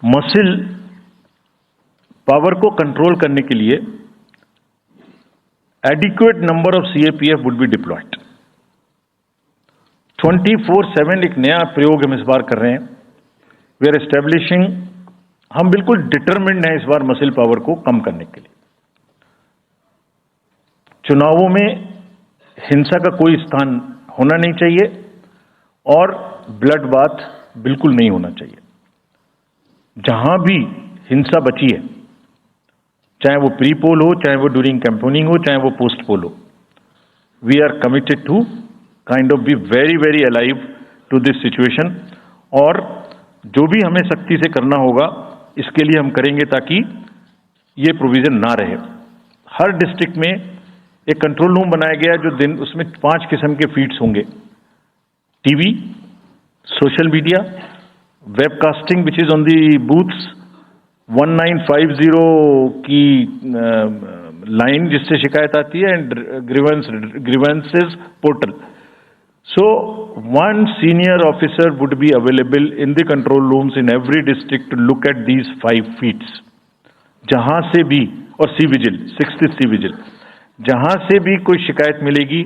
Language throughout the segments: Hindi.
मसल पावर को कंट्रोल करने के लिए adequate number of CAPF would be diploid. 24/7 एक नया प्रयोग हम इस बार कर रहे हैं। वी आर एस्टेब्लिशिंग, हम बिल्कुल डिटरमिन्ड हैं इस बार मसल पावर को कम करने के लिए। चुनावों में हिंसा का कोई स्थान होना नहीं चाहिए और ब्लड बाथ बिल्कुल नहीं होना चाहिए। जहां भी हिंसा बची है, चाहे वो प्री पोल हो, चाहे वो ड्यूरिंग कैंपेनिंग हो, चाहे वो पोस्ट पोल हो, we are committed to kind of be very very alive to this situation. और जो भी हमें सख्ती से करना होगा इसके लिए हम करेंगे ताकि ये प्रोविजन ना रहे। हर डिस्ट्रिक्ट में एक कंट्रोल रूम बनाया गया जो दिन उसमें 5 किस्म के फीड्स होंगे: TV, social media, webcasting which is on the booths, 1950 की लाइन जिससे शिकायत आती है, and grievances portal. So one senior officer would be available in the control rooms in every district to look at these 5 feeds. जहां से भी, और C vigil, 6th C vigil, जहां से भी कोई शिकायत मिलेगी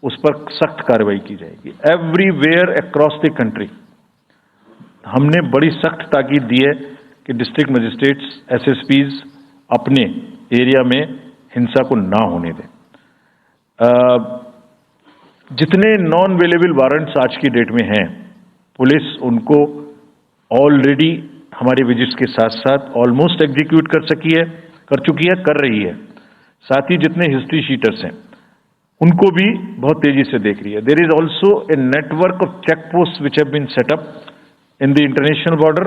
उस पर सख्त कार्रवाई की जाएगी। एवरीवेयर अक्रॉस द कंट्री हमने बड़ी सख्त ताकीद दी है कि डिस्ट्रिक्ट मजिस्ट्रेट्स, एसएसपीज अपने एरिया में हिंसा को ना होने दें। जितने नॉन अवेलेबल वारंट्स आज की डेट में हैं, पुलिस उनको ऑलरेडी हमारे विजिट्स के साथ साथ ऑलमोस्ट एग्जीक्यूट कर चुकी है, कर रही है। साथ ही जितने हिस्ट्री शीटर्स हैं उनको भी बहुत तेजी से देख रही है। There is also a network of check post which have been set up in the international border,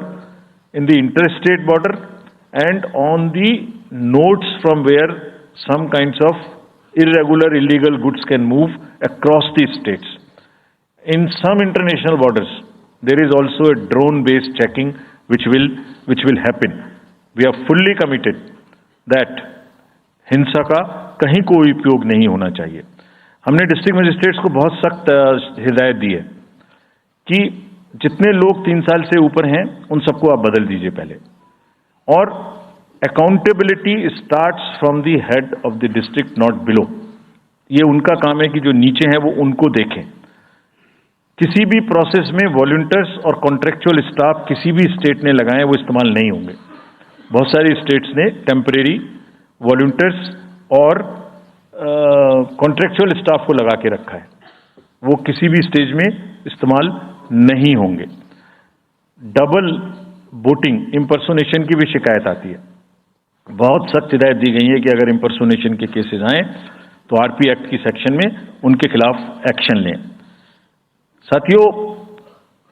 in the inter state border, and on the notes from where some kinds of irregular illegal goods can move across the states. In some international borders there is also a drone based checking which will happen. We are fully committed that हिंसा का कहीं कोई उपयोग नहीं होना चाहिए। हमने डिस्ट्रिक्ट मजिस्ट्रेट्स को बहुत सख्त हिदायत दी है कि जितने लोग 3 साल से ऊपर हैं उन सबको आप बदल दीजिए पहले। और accountability starts from the head of the district, not below. ये उनका काम है कि जो नीचे हैं वो उनको देखें। किसी भी प्रोसेस में वॉलंटियर्स और कॉन्ट्रेक्चुअल स्टाफ किसी भी स्टेट ने लगाए वो इस्तेमाल नहीं होंगे। बहुत सारी स्टेट्स ने टेम्परेरी वॉलंटियर्स और कॉन्ट्रेक्चुअल स्टाफ को लगा के रखा है, वो किसी भी स्टेज में इस्तेमाल नहीं होंगे। डबल वोटिंग, इम्पर्सोनेशन की भी शिकायत आती है। बहुत सख्त हिदायत दी गई है कि अगर इम्पर्सोनेशन के केसेस आए तो आरपी एक्ट की सेक्शन में उनके खिलाफ एक्शन लें। साथियों,